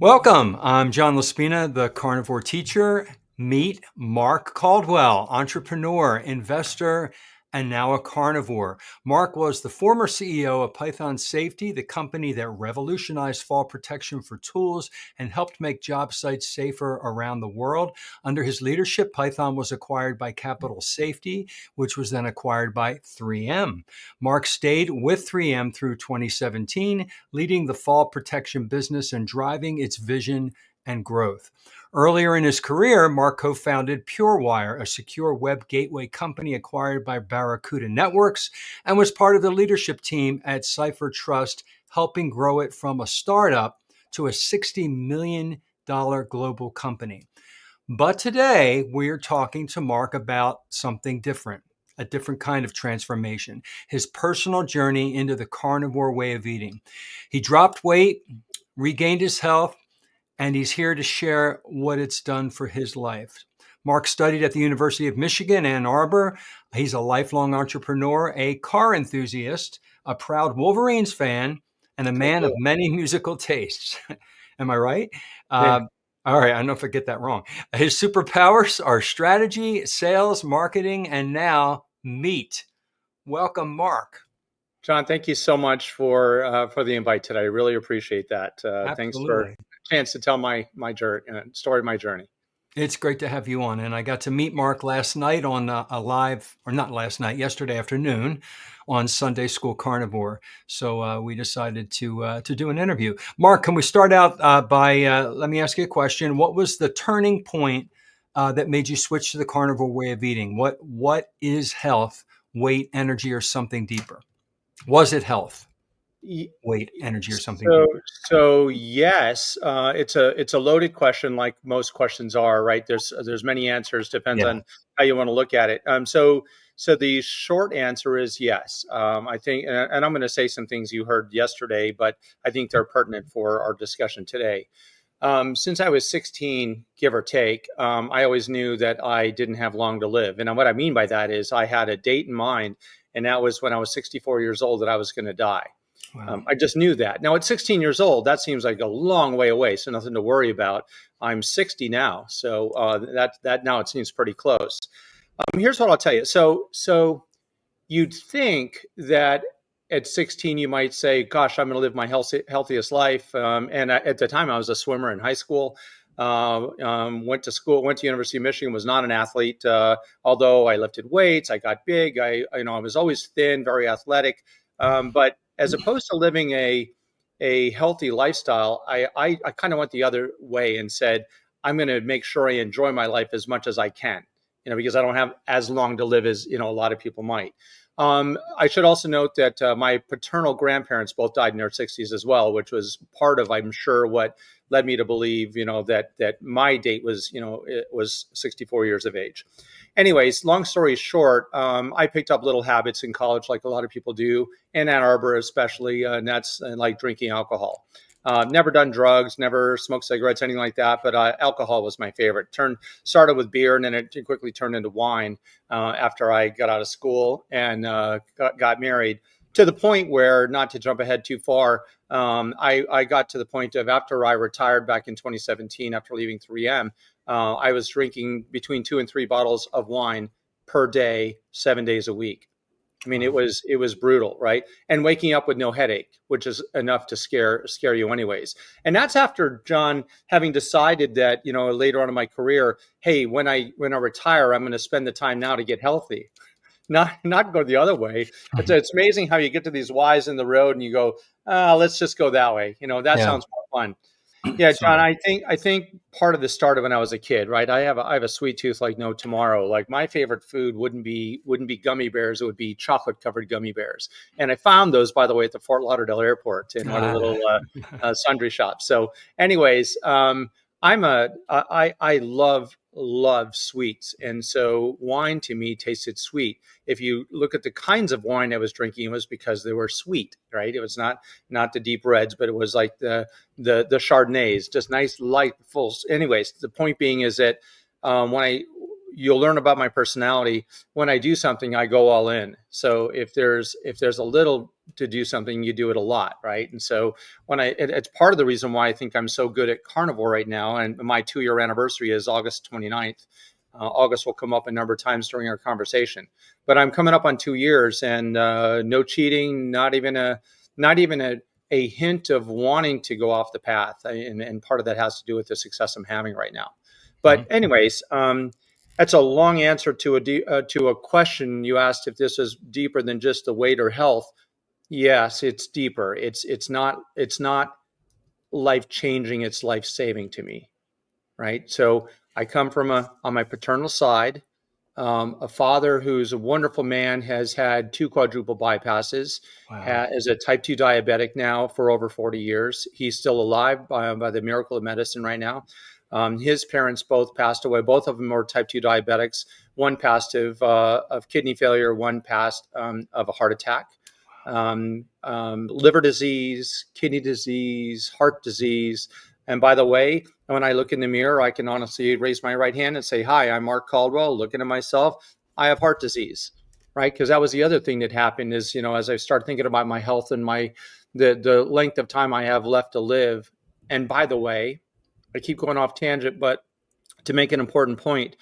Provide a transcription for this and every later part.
Welcome. I'm John Laspina, the Carnivore teacher. Meet Mark Caldwell, entrepreneur, investor, and now a carnivore. Mark was the former CEO of Python Safety, the company that revolutionized fall protection for tools and helped make job sites safer around the world. Under his leadership, Python was acquired by Capital Safety, which was then acquired by 3M. Mark stayed with 3M through 2017, leading the fall protection business and driving its vision and growth. Earlier in his career, Mark co-founded PureWire, a secure web gateway company acquired by Barracuda Networks, and was part of the leadership team at Cipher Trust, helping grow it from a startup to a $60 million global company. But today, we're talking to Mark about something different, a different kind of transformation, his personal journey into the carnivore way of eating. He dropped weight, regained his health, and he's here to share what it's done for his life. Mark studied at the University of Michigan, Ann Arbor. He's a lifelong entrepreneur, a car enthusiast, a proud Wolverines fan, and a man of many musical tastes. Am I right? Yeah. All right, I don't know if I get that wrong. His superpowers are strategy, sales, marketing, and now meat. Welcome, Mark. John, thank you so much for the invite today. I really appreciate that. Thanks for Absolutely. a chance to tell my journey, story of my journey. It's great to have you on. And I got to meet Mark last night on a live, or not last night, yesterday afternoon on Sunday School Carnivore. So we decided to do an interview. Mark, can we start out let me ask you a question. What was the turning point that made you switch to the carnivore way of eating? What is health, weight, energy, or something deeper? Was it health, Y- weight, energy, or something So, deeper? so yes, it's a loaded question, like most questions are, right? There's many answers, depends Yeah. on how you want to look at it. So the short answer is yes. I think, and I'm going to say some things you heard yesterday, but I think they're pertinent for our discussion today. Since I was 16, give or take, I always knew that I didn't have long to live. And what I mean by that is I had a date in mind, and that was when I was 64 years old that I was going to die. Wow. I just knew that. Now, at 16 years old, that seems like a long way away, so nothing to worry about. I'm 60 now, so that now it seems pretty close. Here's what I'll tell you. So you'd think that at 16 you might say, gosh, I'm going to live my healthiest life. And at the time I was a swimmer in high school. Went to school, went to University of Michigan, was not an athlete. Although I lifted weights, I got big. I was always thin, very athletic. But as opposed to living a healthy lifestyle, I kind of went the other way and said, I'm going to make sure I enjoy my life as much as I can, because I don't have as long to live as, a lot of people might. I should also note that my paternal grandparents both died in their 60s as well, which was part of, I'm sure, what led me to believe, that my date was, it was 64 years of age. Anyways, long story short, I picked up little habits in college, like a lot of people do, in Ann Arbor especially, and that's like drinking alcohol. Never done drugs, never smoked cigarettes, anything like that. But alcohol was my favorite. Started with beer, and then it quickly turned into wine after I got out of school and got married. To the point where, not to jump ahead too far, I got to the point of, after I retired back in 2017, after leaving 3M, I was drinking between 2 and 3 bottles of wine per day, 7 days a week. I mean, Wow. it was brutal, right? And waking up with no headache, which is enough to scare you, anyways. And that's after, John, having decided that, later on in my career, hey, when I retire, I'm going to spend the time now to get healthy, not go the other way. It's amazing how you get to these Y's in the road and you go, let's just go that way. That Yeah. sounds more fun. Yeah, John, Sorry. I think part of this started when I was a kid, right? I have a sweet tooth like no tomorrow. Like, my favorite food wouldn't be gummy bears, it would be chocolate covered gummy bears. And I found those, by the way, at the Fort Lauderdale airport in one of the Ah. little sundry shops. So anyways, I love sweets, and so wine to me tasted sweet. If you look at the kinds of wine I was drinking, it was because they were sweet, right? It was not the deep reds, but it was like the Chardonnays, just nice, light, full. Anyways, the point being is that when I you'll learn about my personality. When I do something, I go all in. So if there's a little to do something, you do it a lot, right? And so it's part of the reason why I think I'm so good at Carnivore right now. And my 2-year anniversary is August 29th. August will come up a number of times during our conversation, but I'm coming up on 2 years, and no cheating, not even a hint of wanting to go off the path. And part of that has to do with the success I'm having right now. But anyways, that's a long answer to a question you asked if this is deeper than just the weight or health. Yes, it's deeper. It's not life changing. It's life saving to me, right? So I come from on my paternal side, a father who's a wonderful man, has had 2 quadruple bypasses, Wow. is a type 2 diabetic now for over 40 years. He's still alive by the miracle of medicine right now. His parents both passed away. Both of them were type 2 diabetics. One passed of kidney failure, one passed of a heart attack. Liver disease, kidney disease, heart disease. And by the way, when I look in the mirror, I can honestly raise my right hand and say, "Hi, I'm Mark Caldwell." Looking at myself, I have heart disease, right? Because that was the other thing that happened is, as I start thinking about my health and the length of time I have left to live. And by the way, I keep going off tangent, but to make an important point,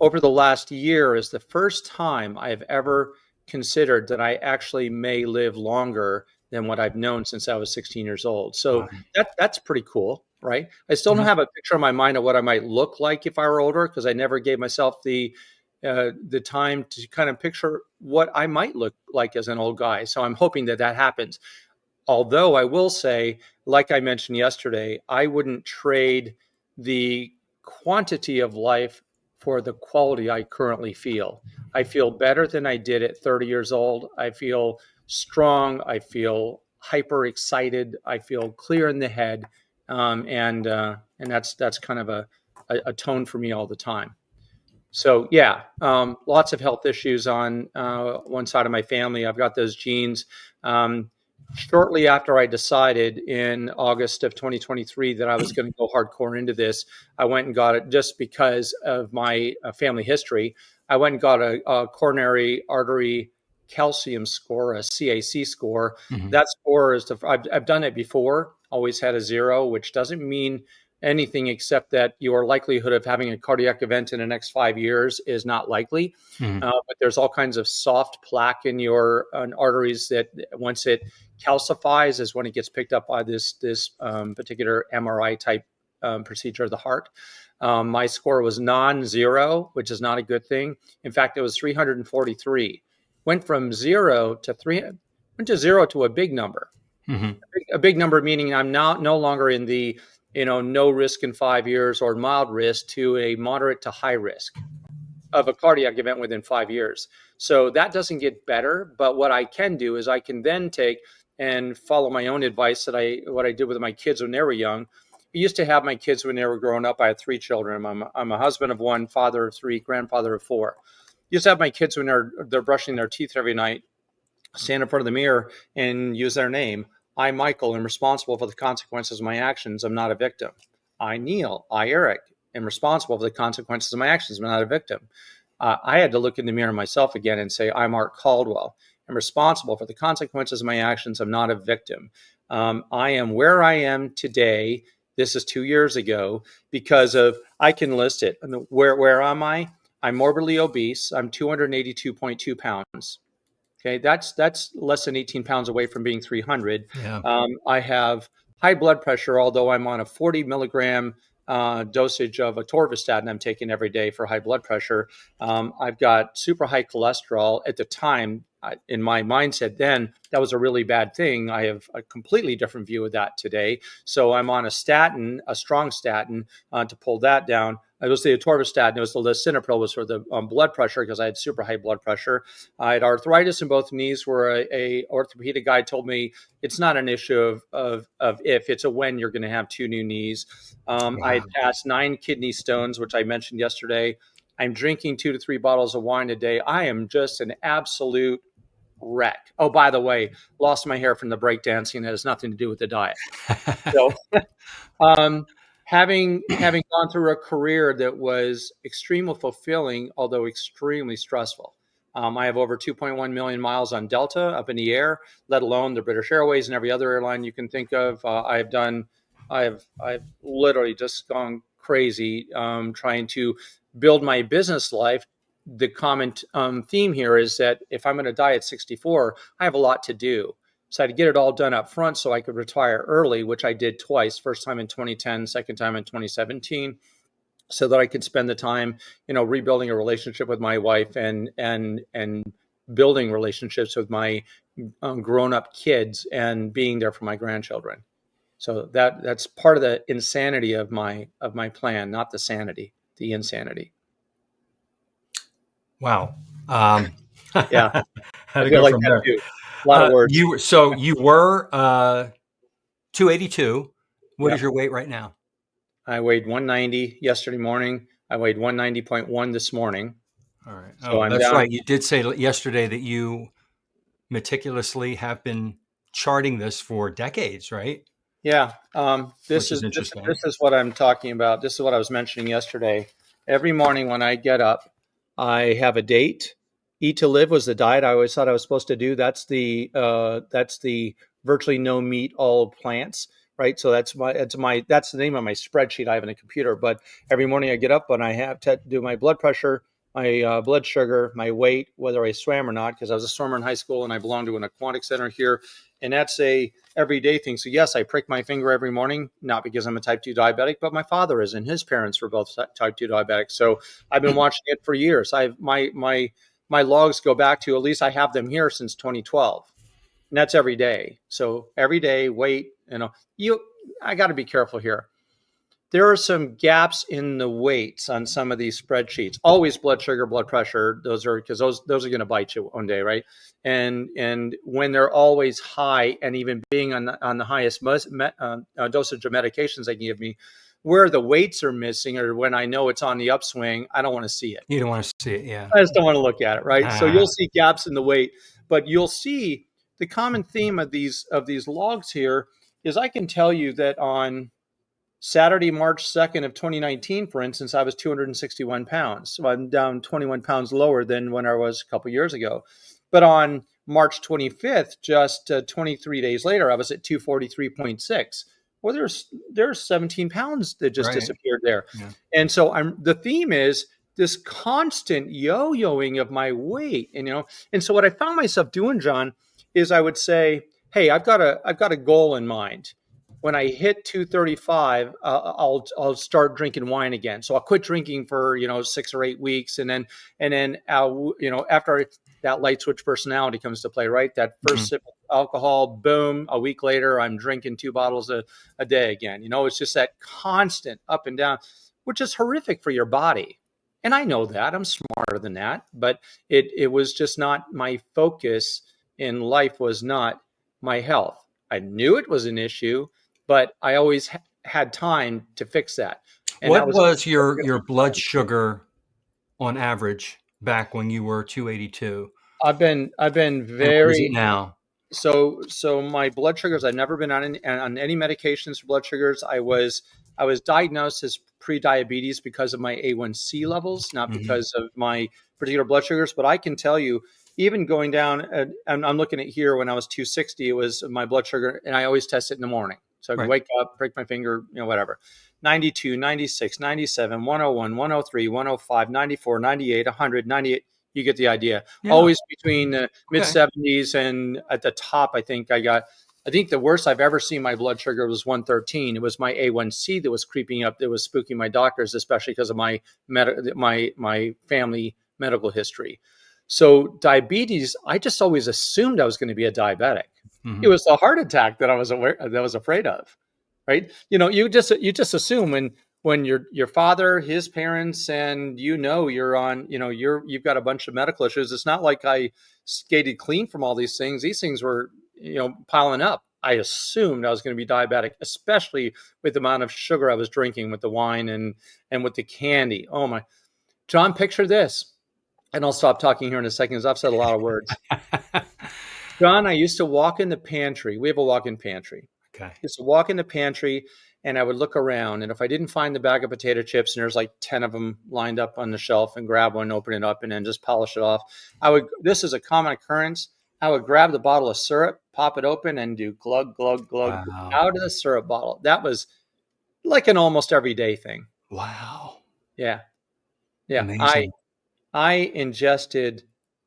over the last year is the first time I have ever considered that I actually may live longer than what I've known since I was 16 years old. So Wow. that's pretty cool, right? I still don't Yeah. have a picture in my mind of what I might look like if I were older, because I never gave myself the time to kind of picture what I might look like as an old guy. So I'm hoping that happens. Although I will say, like I mentioned yesterday, I wouldn't trade the quantity of life for the quality I currently feel. I feel better than I did at 30 years old. I feel strong. I feel hyper excited. I feel clear in the head, and that's kind of a tone for me all the time. So yeah, lots of health issues on one side of my family. I've got those genes. Shortly after I decided in August of 2023 that I was going to go hardcore into this, I went and got it just because of my family history. I went and got a coronary artery calcium score, a CAC score. Mhm. That score is I've done it before, always had a 0, which doesn't mean anything except that your likelihood of having a cardiac event in the next 5 years is not likely. Mhm. But there's all kinds of soft plaque in your arteries that once it calcifies is when it gets picked up by this particular MRI type procedure of the heart. My score was non-zero, which is not a good thing. In fact, it was 343. Went from 0 to 3, went to 0 to a big number. Mhm. A big number meaning I'm now no longer in the no risk in 5 years or mild risk to a moderate to high risk of a cardiac event within 5 years. So that doesn't get better. But what I can do is I can then take and follow my own advice what I did with my kids when they were young. I used to have my kids when they were growing up. I had 3 children. I'm a husband of 1, father of 3, grandfather of 4. Used to have my kids when they're brushing their teeth every night, stand in front of the mirror and use their name. I, Michael, am responsible for the consequences of my actions. I'm not a victim. I, Neil, Eric, am responsible for the consequences of my actions. I'm not a victim. I had to look in the mirror myself again and say, I'm Mark Caldwell. I'm responsible for the consequences of my actions. I'm not a victim. I am where I am today. This is 2 years ago because of, I can list it. Where am I? I'm morbidly obese. I'm 282.2 pounds. Okay, that's less than 18 pounds away from being 300. Yeah. I have high blood pressure, although I'm on a 40 milligram dosage of atorvastatin I'm taking every day for high blood pressure. I've got super high cholesterol. At the time, in my mindset then, that was a really bad thing. I have a completely different view of that today. So I'm on a statin, a strong statin, to pull that down. It was the atorvastatin. It was the lisinopril was for the blood pressure because I had super high blood pressure. I had arthritis in both knees where a orthopedic guy told me it's not an issue of if, it's a when you're going to have 2 new knees. I Wow. had passed 9 kidney stones, which I mentioned yesterday. I'm drinking 2 to 3 bottles of wine a day. I am just an absolute wreck. Oh, by the way, lost my hair from the breakdancing. That has nothing to do with the diet. So, um, having gone through a career that was extremely fulfilling, although extremely stressful. I have over 2.1 million miles on Delta up in the air, let alone the British Airways and every other airline you can think of. I've literally just gone crazy trying to build my business life. The common theme here is that if I'm going to die at 64, I have a lot to do. So I had to get it all done up front so I could retire early, which I did twice. First time in 2010, second time in 2017, so that I could spend the time, rebuilding a relationship with my wife and building relationships with my grown-up kids and being there for my grandchildren. So that's part of the insanity of my plan, not the sanity, the insanity. Wow. Yeah, How I to feel go like from that there? too. A lot of words. You were 282. What is Yep. your weight right now? I weighed 190 yesterday morning. I weighed 190.1 this morning. All right. So Oh, I'm that's down. right. You did say yesterday that you meticulously have been charting this for decades, right? Yeah. Which This is is interesting. this is what I'm talking about. This is what I was mentioning yesterday. Every morning when I get up, I have a date. Eat to live was the diet I always thought I was supposed to do. That's the virtually no meat, all plants, right? So that's the name of my spreadsheet I have in a computer. But every morning I get up and I have to do my blood pressure, my blood sugar, my weight, whether I swam or not, because I was a swimmer in high school and I belong to an aquatic center here, and that's a everyday thing. So yes, I prick my finger every morning, not because I'm a type 2 diabetic, but my father is, and his parents were both type 2 diabetics. So I've been watching it for years. I've my logs go back to, at least I have them here since 2012. And that's every day. So every day, weight, I got to be careful here. There are some gaps in the weights on some of these spreadsheets. Always blood sugar, blood pressure. Those are because those are going to bite you one day, right? And when they're always high, and even being on the highest dosage of medications they can give me, where the weights are missing, or when I know it's on the upswing, I don't want to see it. You don't want to see it, yeah. I just don't want to look at it, right? So you'll Ah, see gaps in the weight, but you'll see the common theme of these logs here is I can tell you that on Saturday, March 2nd of 2019, for instance, I was 261 pounds. So I'm down 21 pounds lower than when I was a couple years ago. But on March 25th, just 23 days later, I was at 243.6. Well, there's 17 pounds that just right. disappeared there. Yeah. And so the theme is this constant yo-yoing of my weight. And so what I found myself doing, John, is I would say, hey, I've got a goal in mind. When I hit 235, I'll start drinking wine again. So I'll quit drinking for 6 or 8 weeks, and then after that light switch personality comes to play, right? That Mhm. first sip of alcohol, boom, a week later, I'm drinking 2 bottles a day again. It's just that constant up and down, which is horrific for your body. And I know that I'm smarter than that, but it was just not my focus in life. Was not my health. I knew it was an issue, but I always had time to fix that. And that What was was your blood sugar on average back when you were 282? I've been And what is it very now? so my blood sugars. I've never been on any medications for blood sugars. I was diagnosed as pre-diabetes because of my A1C levels, not Hmm. because of my particular blood sugars. But I can tell you, even going down, and I'm looking at here when I was 260, it was my blood sugar, and I always test it in the morning. So I could Right. wake up, break my finger, whatever. 92, 96, 97, 101, 103, 105, 94, 98, 100, 98. You get the idea. Yeah. Always between mid Okay. 70s, and at the top, I think the worst I've ever seen my blood sugar was 113. It was my A1C that was creeping up, that was spooking my doctors, especially because of my family medical history. So diabetes, I just always assumed I was going to be a diabetic. It Hmm. was the heart attack that I was afraid of, right? You just assume when your father, his parents, and you're on, you've got a bunch of medical issues. It's not like I skated clean from all these things. These things were, piling up. I assumed I was going to be diabetic, especially with the amount of sugar I was drinking with the wine and with the candy. Oh my, John, picture this. And I'll stop talking here in a second because I've said a lot of words. John, I used to walk in the pantry. We have a walk-in pantry. Okay. Used to walk in the pantry, and I would look around, and if I didn't find the bag of potato chips, and there's like 10 of them lined up on the shelf, and grab one, open it up, and then just polish it off, this is a common occurrence. I would grab the bottle of syrup, pop it open, and do glug, glug, glug Wow. out of the syrup bottle. That was like an almost everyday thing. Wow. Yeah. Yeah. Amazing. I ingested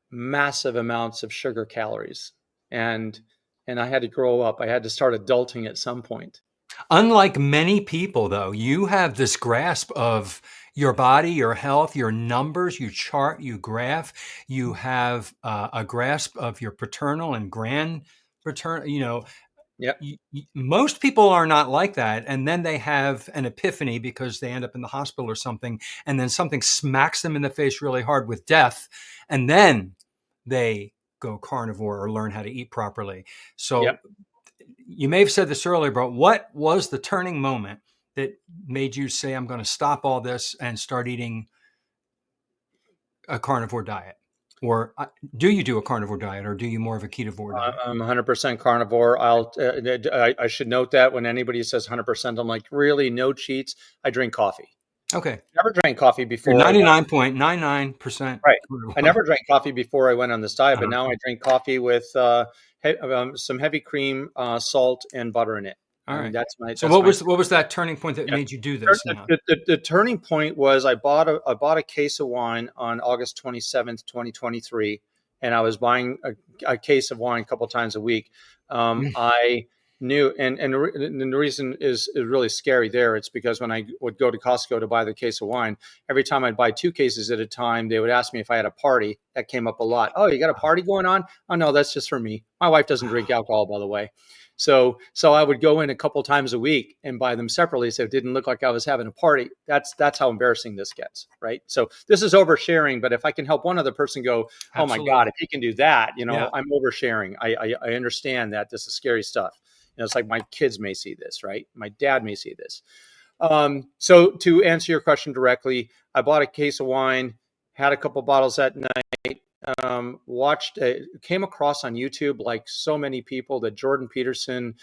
massive amounts of sugar calories, and I had to grow up. I had to start adulting at some point. Unlike many people, though, you have this grasp of your body, your health, your numbers, you chart, you graph, you have a grasp of your paternal and paternal, Yep. most people are not like that. And then they have an epiphany because they end up in the hospital or something. And then something smacks them in the face really hard with death. And then they go carnivore or learn how to eat properly. So Yep. you may have said this earlier, but what was the turning moment that made you say, I'm going to stop all this and start eating a carnivore diet? Or do you do a carnivore diet, or do you more of a ketovore diet? I'm 100% carnivore. I should note that when anybody says 100%, I'm like, really? No cheats? I drink coffee. Okay. Never drank coffee You're before I went. 99.99% Right. I carnivore. never drank coffee before I went on this diet, but Uh-huh. now I drink coffee with some heavy cream, salt, and butter in it. All I mean, right. that's my So that's my what was that turning point that Yeah. made you do this now? The turning point was I bought a case of wine on August 27th, 2023, and I was buying a case of wine a couple times a week. I knew, and the reason is really scary there. It's because when I would go to Costco to buy the case of wine, every time I'd buy 2 cases at a time, they would ask me if I had a party. That came up a lot. Oh, you got a party going on? Oh, no, that's just for me. My wife doesn't drink alcohol, by the way. So I would go in a couple times a week and buy them separately, so it didn't look like I was having a party. That's how embarrassing this gets, right? So this is oversharing, but if I can help one other person go, oh my God, Absolutely. if he can do that, Yeah. I'm oversharing. I understand that this is scary stuff. It's like my kids may see this, right? My dad may see this. So to answer your question directly, I bought a case of wine, had a couple bottles that night. Came across on YouTube, like so many people, the Jordan Peterson,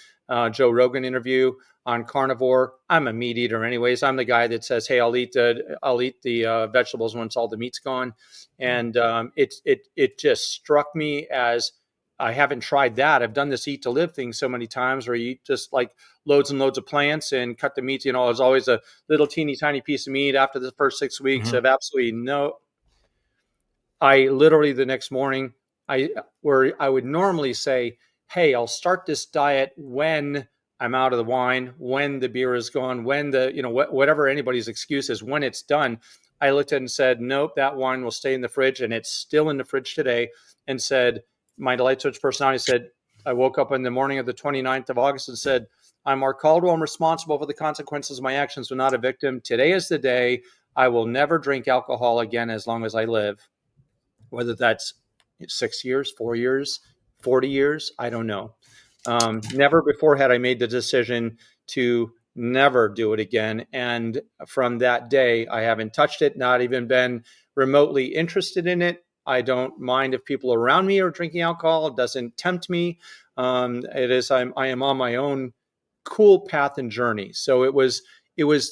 Joe Rogan interview on carnivore. I'm a meat eater, anyways. I'm the guy that says, "Hey, I'll eat the vegetables once all the meat's gone," and it just struck me as I haven't tried that. I've done this eat to live thing so many times, where you eat just like loads and loads of plants and cut the meat. There's always a little teeny tiny piece of meat after the first 6 weeks Mhm. of absolutely no. I literally the next morning, where I would normally say, "Hey, I'll start this diet when I'm out of the wine, when the beer is gone, when whatever anybody's excuse is, when it's done." I looked at it and said, "Nope, that wine will stay in the fridge," and it's still in the fridge today. And said, my light switch personality said, I woke up in the morning of the 29th of August and said, "I'm Mark Caldwell. I'm responsible for the consequences of my actions. I'm not a victim. Today is the day. I will never drink alcohol again as long as I live." Whether that's 6 years, 4 years, 40 years, I don't know. Never before had I made the decision to never do it again. And from that day, I haven't touched it, not even been remotely interested in it. I don't mind if people around me are drinking alcohol. It doesn't tempt me. I am on my own cool path and journey. So it was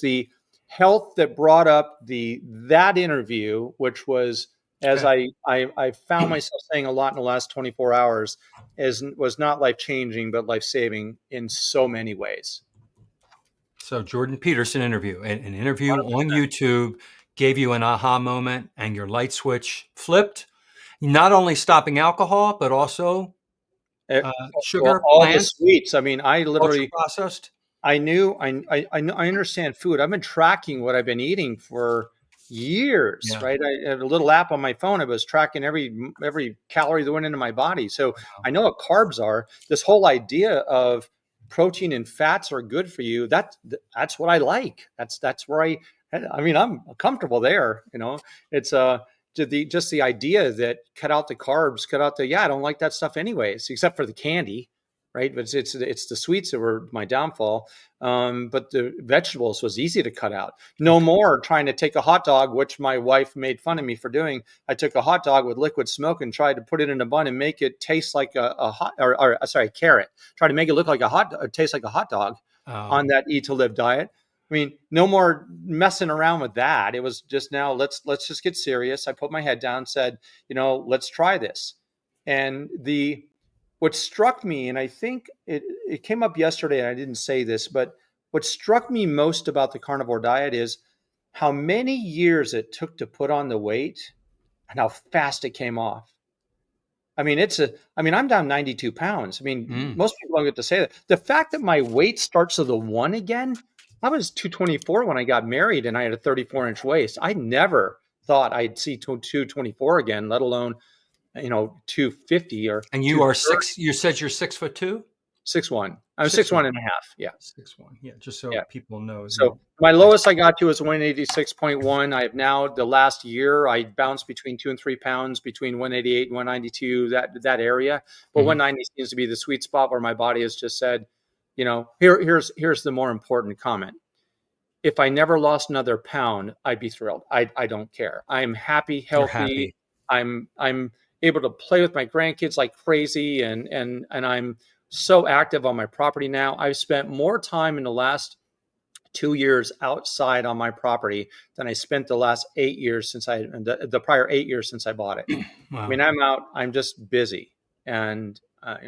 the health that brought up that interview, which was, as Okay. I found myself saying a lot in the last 24 hours, was not life changing, but life saving in so many ways. So Jordan Peterson interview, an interview on YouTube gave you an aha moment and your light switch flipped. Not only stopping alcohol, but also Eh, uh, well, sugar, all the plants, sweets. I mean, I ultra literally processed. I knew I understand food. I've been tracking what I've been eating for years, Yeah. right? I had a little app on my phone. I was tracking every calorie that went into my body. So I know what carbs are. This whole idea of protein and fats are good for you. That's what I like. That's where I mean, I'm comfortable there. It's just the idea that cut out the carbs, cut out the yeah. I don't like that stuff anyways, except for the candy, right? But it's the sweets that were my downfall. But the vegetables was easy to cut out. No Okay. more trying to take a hot dog, which my wife made fun of me for doing. I took a hot dog with liquid smoke and tried to put it in a bun and make it taste like a hot, or sorry, carrot. Try to make it look like taste like a hot dog. Oh, on that eat to live diet. I mean, no more messing around with that. It was just now let's just get serious. I put my head down, said, let's try this. And the what struck me, and I think it came up yesterday, and I didn't say this, but what struck me most about the carnivore diet is how many years it took to put on the weight and how fast it came off. I'm down 92 pounds. I mean, mm. most people don't get to say that. The fact that my weight starts with a one again, I was 224 when I got married and I had a 34-inch waist. I never thought I'd see 224 again, let alone, 250 or And you are 230, six. You said you're 6'2". 6'1". I was Six 6'1" one. and a half. Yeah. 6'1". Yeah, just so Yeah. people know So the my height. lowest I got to was 186.1. I have now, the last year, I bounced between 2 and 3 pounds, between 188 and 192, that area. But Mhm. 190 seems to be the sweet spot where my body has just said, here's the more important comment. If I never lost another pound, I'd be thrilled. I don't care. I'm happy, You're healthy. happy. I'm able to play with my grandkids like crazy, and I'm so active on my property now. I've spent more time in the last 2 years outside on my property than I spent the last 8 years the prior 8 years since I bought it. I mean, Wow. I'm out. I'm just busy, and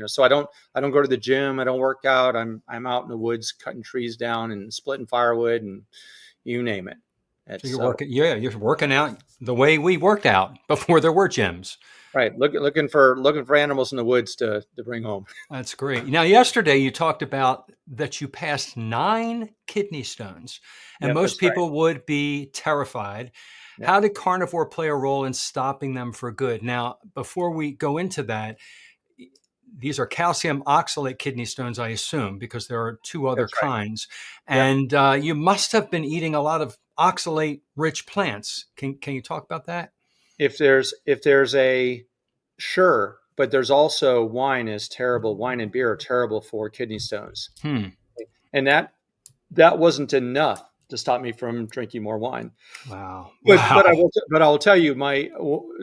so I don't go to the gym. I don't work out. I'm out in the woods cutting trees down and splitting firewood and you name it. So It's you're working. Yeah, you're working out the way we worked out before there were gyms. right. Looking for animals in the woods to bring home. That's great. Now, yesterday you talked about that you passed 9 kidney stones, and Yep, most that's right. people would be terrified. Yep, How did carnivore play a role in stopping them for good? Now, before we go into that, these are calcium oxalate kidney stones, I assume, because there are two other that's right. kinds. Yep. And you must have been eating a lot of oxalate-rich plants. Can you talk about that? If there's a sure, but there's also wine is terrible. Wine and beer are terrible for kidney stones, Hmm. and that wasn't enough to stop me from drinking more wine. Wow. But Wow. I will tell you,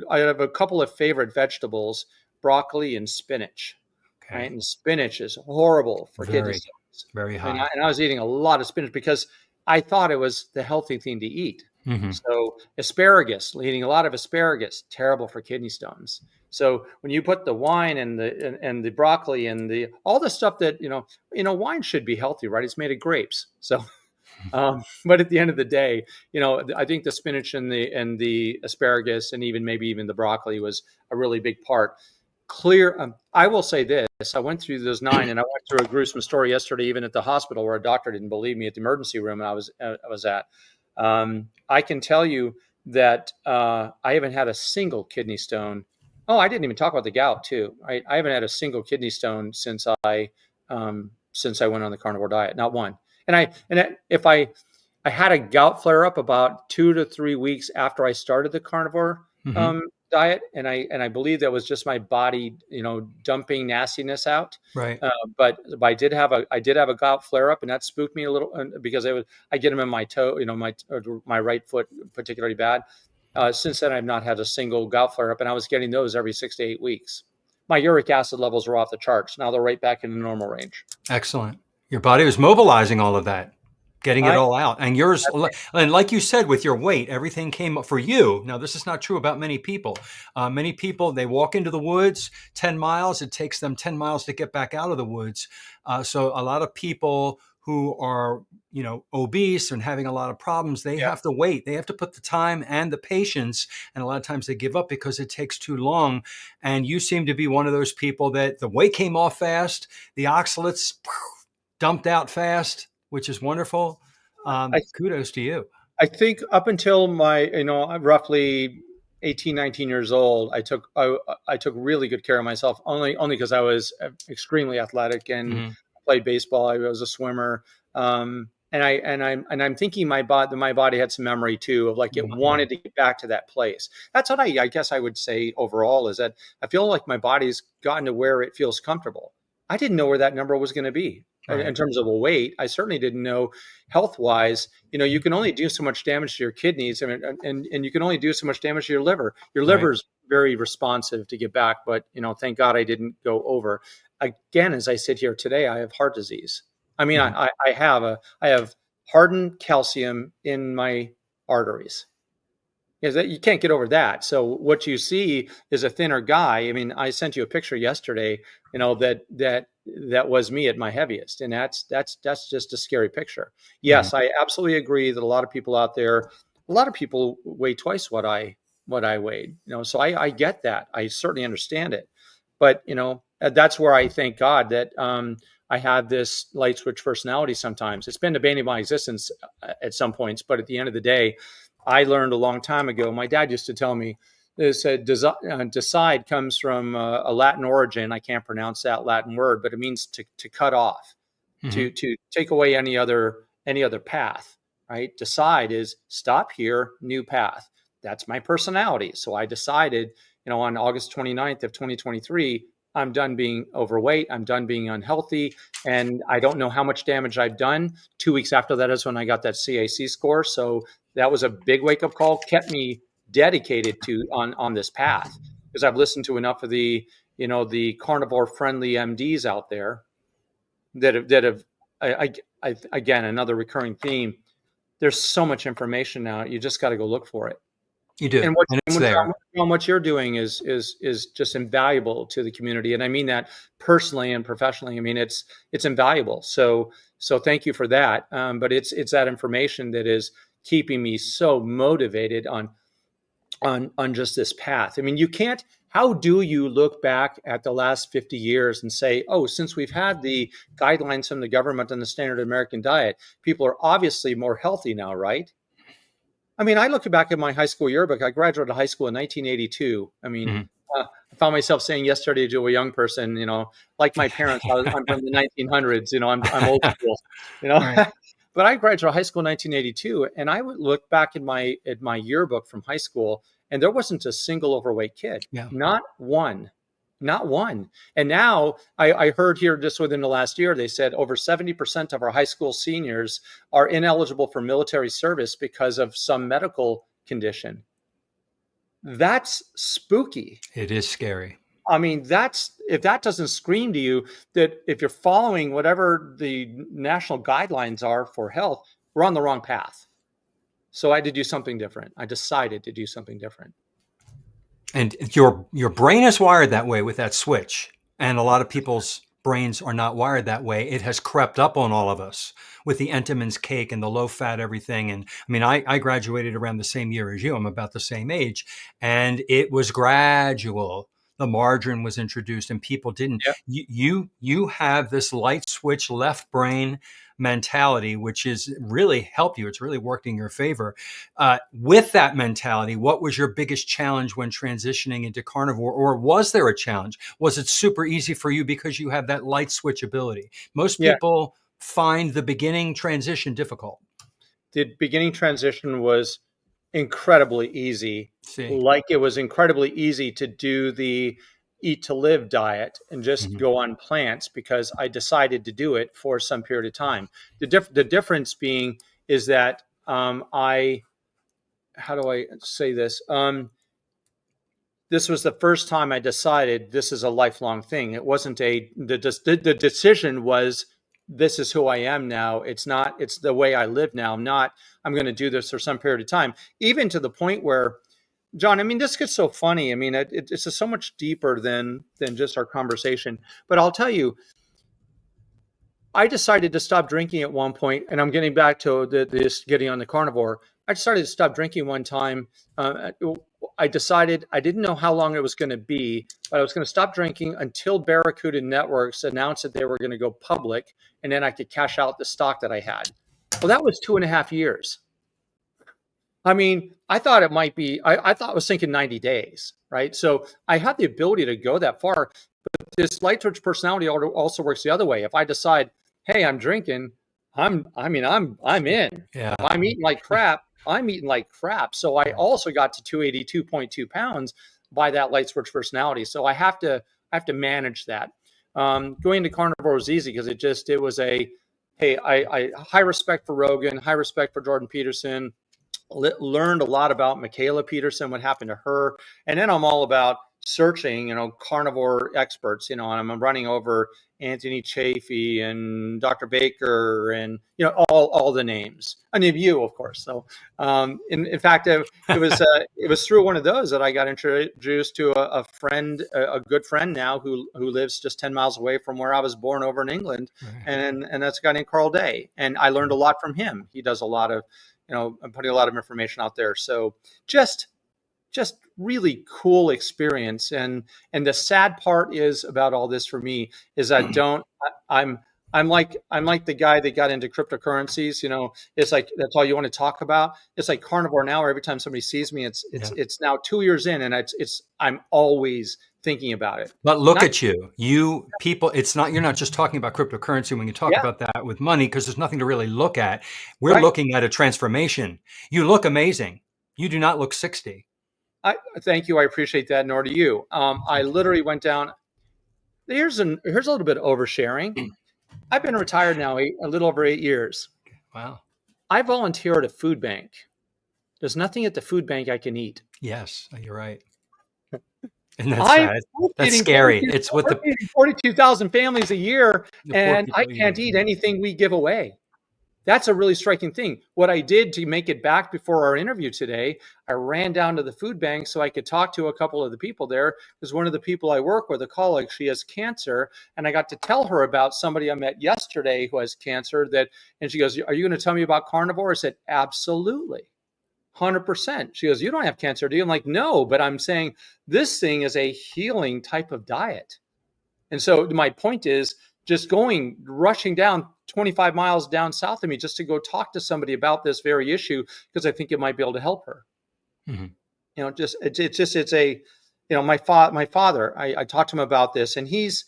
I have a couple of favorite vegetables: broccoli and spinach. Right, Okay. and spinach is horrible for kidney Very, stones. very And I, high. and I was eating a lot of spinach because I thought it was the healthy thing to eat. Hmm. So asparagus, eating a lot of asparagus, terrible for kidney stones. So when you put the wine and the broccoli and the all the stuff that wine should be healthy, right? It's made of grapes. So but at the end of the day, I think the spinach and the asparagus and maybe even the broccoli was a really big part. Clear. I will say this: I went through those nine, and I went through a gruesome story yesterday, even at the hospital, where a doctor didn't believe me at the emergency room I was at. I can tell you that I haven't had a single kidney stone. Oh, I didn't even talk about the gout too. I haven't had a single kidney stone since I went on the carnivore diet, not one. If I had a gout flare up about 2 to 3 weeks after I started the carnivore Hmm. um, diet, and I believe that was just my body, dumping nastiness out. Right. But I did have a gout flare up, and that spooked me a little because I get them in my toe, my right foot particularly bad. Since then, I've not had a single gout flare up, and I was getting those every 6 to 8 weeks. My uric acid levels were off the charts. Now they're right back in the normal range. Excellent. Your body was mobilizing all of that, getting it I all out. And yours, and like you said, with your weight, everything came up for you. Now, this is not true about many people. Many people, they walk into the woods 10 miles. It takes them 10 miles to get back out of the woods. So a lot of people who are, obese and having a lot of problems, they Yeah. have to wait. They have to put the time and the patience. And a lot of times they give up because it takes too long. And you seem to be one of those people that the weight came off fast, the oxalates dumped out fast, which is wonderful. I Kudos to you. I think up until my, I'm roughly 18, 19 years old, I took really good care of myself only because I was extremely athletic and Hmm. played baseball. I was a swimmer. And I'm thinking my body had some memory too of like it wanted to get back to that place. That's what I guess I would say overall is that I feel like my body's gotten to where it feels comfortable. I didn't know where that number was going to be in Right, terms of a weight. I certainly didn't know health wise. You can only do so much damage to your kidneys. I mean, and you can only do so much damage to your liver. Your right. liver's very responsive to get back, but thank God I didn't go over. Again, as I sit here today, I have heart disease. I mean, Mhm. I have hardened calcium in my arteries. Is that you can't get over that. So what you see is a thinner guy. I mean, I sent you a picture yesterday, that was me at my heaviest, and that's just a scary picture. Mhm. Yes, I absolutely agree that a lot of people out there, a lot of people weigh twice what I weighed. So I get that. I certainly understand it, but that's where I thank God that I have this light switch personality. Sometimes it's been the bane of my existence at some points, but at the end of the day, I learned a long time ago. My dad used to tell me this decide comes from a Latin origin. I can't pronounce that Latin word, but it means to cut off, Mhm. to take away any other path. Right? Decide is stop here, new path. That's my personality. So I decided, on August 29th of 2023, I'm done being overweight. I'm done being unhealthy. And I don't know how much damage I've done. 2 weeks after that is when I got that CAC score. So that was a big wake up call, kept me dedicated to on this path, because I've listened to enough of the carnivore friendly MDs out there that have again, another recurring theme. There's so much information now. You just got to go look for it. You do, And what and and it's what, there. John, what you're doing is just invaluable to the community, and I mean that personally and professionally. I mean it's invaluable. So thank you for that. But it's that information that is keeping me so motivated on just this path. I mean, you can't. How do you look back at the last 50 years and say, oh, since we've had the guidelines from the government on the standard American diet, people are obviously more healthy now, right? I mean, I look back at my high school yearbook. I graduated high school in 1982. I mean, Mhm. I found myself saying yesterday to a young person, like my parents, I'm from the 1900s. I'm old school. You know, Right. but I graduated high school in 1982, and I would look back at my yearbook from high school, and there wasn't a single overweight kid, Yeah. not one, not one. And now I heard here just within the last year, they said over 70% of our high school seniors are ineligible for military service because of some medical condition. That's spooky. It is scary. I mean, if that doesn't scream to you that if you're following whatever the national guidelines are for health, we're on the wrong path. So I had to do something different. I decided to do something different. And your brain is wired that way with that switch. And a lot of people's brains are not wired that way. It has crept up on all of us with the Entenmann's cake and the low fat everything. And I mean, I graduated around the same year as you. I'm about the same age. And it was gradual. The margarine was introduced and people didn't. Yeah. You have this light switch left brain mentality, which is really helped you. It's really worked in your favor. With that mentality, what was your biggest challenge when transitioning into carnivore? Or was there a challenge? Was it super easy for you because you have that light switch ability? Most Yeah. people find the beginning transition difficult. The beginning transition was incredibly easy, See. like it was incredibly easy to do the eat to live diet and just Mhm. go on plants because I decided to do it for some period of time. The difference being is that I how do I say this? This was the first time I decided this is a lifelong thing. It wasn't the decision was this is who I am now. It's not, it's the way I live now. Not, I'm going to do this for some period of time, even to the point where, John, I mean, this gets so funny. I mean, it's just so much deeper than just our conversation. But I'll tell you, I decided to stop drinking at one point, and I'm getting back to this getting on the carnivore. I decided to stop drinking one time. I decided I didn't know how long it was going to be, but I was going to stop drinking until Barracuda Networks announced that they were going to go public, and then I could cash out the stock that I had. Well, that was 2.5 years. I mean, I thought it might be, I thought I was thinking 90 days, right? So I had the ability to go that far. This light touch personality also works the other way. If I decide, hey, I'm drinking, I'm in. Yeah. If I'm eating like crap, I'm eating like crap. So I also got to 282.2 pounds by that light switch personality. So I have to manage that. Going to carnivore was easy because it was a, hey, I high respect for Rogan, high respect for Jordan Peterson, learned a lot about Michaela Peterson, what happened to her. And then I'm all about searching, carnivore experts, and I'm running over Anthony Chafee and Dr. Baker and, all the names. I mean, you, of course. So, in fact, it was through one of those that I got introduced to a friend, a good friend now who lives just 10 miles away from where I was born over in England. Right. And that's a guy named Carl Day. And I learned a lot from him. He does a lot of, I'm putting a lot of information out there. So just really cool experience. And the sad part is about all this for me is I'm like the guy that got into cryptocurrencies. It's like that's all you want to talk about. It's like Carnivore now. Every time somebody sees me, it's now 2 years in, and I'm always thinking about it. But look at you people, you're not just talking about cryptocurrency when you talk about that with money, because there's nothing to really look at. We're looking at a transformation. You look amazing. You do not look 60. Thank you. I appreciate that. Nor do you. I literally went down. Here's a little bit of oversharing. I've been retired now a little over 8 years. Wow. I volunteer at a food bank. There's nothing at the food bank I can eat. Yes, you're right. And that's sad. That's scary. It's what 42,000 families a year, and I can't eat anything we give away. That's a really striking thing. What I did to make it back before our interview today, I ran down to the food bank so I could talk to a couple of the people there, because one of the people I work with, a colleague, she has cancer, and I got to tell her about somebody I met yesterday who has cancer. And she goes, "Are you going to tell me about Carnivore?" I said, "Absolutely. 100%. She goes, "You don't have cancer, do you?" I'm like, "No, but I'm saying this thing is a healing type of diet." And so my point is just rushing down 25 miles down south of me just to go talk to somebody about this very issue, because I think it might be able to help her. Mm-hmm. My father, I talked to him about this, and he's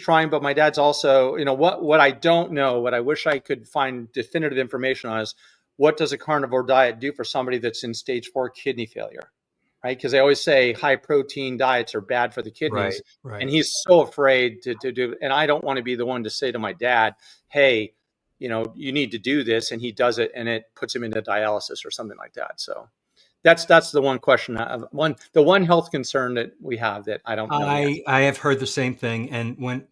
trying, but my dad's also, what I don't know, what I wish I could find definitive information on is, what does a carnivore diet do for somebody that's in stage 4 kidney failure? Right? Because they always say high protein diets are bad for the kidneys. Right. And he's so afraid to do, and I don't want to be the one to say to my dad, "Hey, you need to do this," and he does it, and it puts him into dialysis or something like that. So that's the one question, the one health concern that we have that I don't know. I have heard the same thing. And when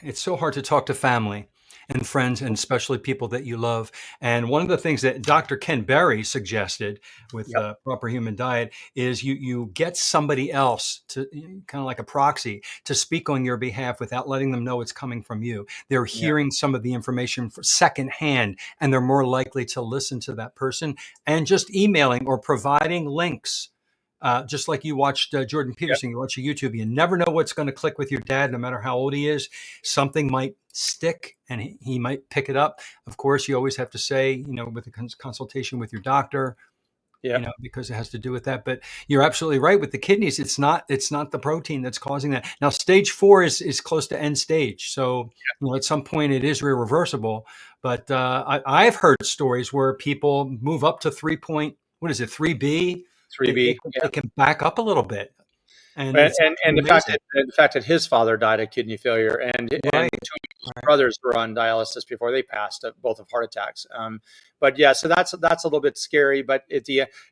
it's so hard to talk to family and friends, and especially people that you love. And one of the things that Dr. Ken Berry suggested with the Proper Human Diet is you get somebody else to, kind of like a proxy, to speak on your behalf without letting them know it's coming from you. They're hearing some of the information secondhand, and they're more likely to listen to that person. And just emailing or providing links. Just like you watched Jordan Peterson, you watch a YouTube, you never know what's going to click with your dad, no matter how old he is. Something might stick and he might pick it up. Of course, you always have to say, with a consultation with your doctor, because it has to do with that. But you're absolutely right with the kidneys. It's not the protein that's causing that. Now, stage 4 is close to end stage. So, at some point it is irreversible. But I've heard stories where people move up to 3B. 3B. They can back up a little bit. And the fact that his father died of kidney failure, and 2 of his brothers were on dialysis before they passed, both of heart attacks. But so that's a little bit scary. But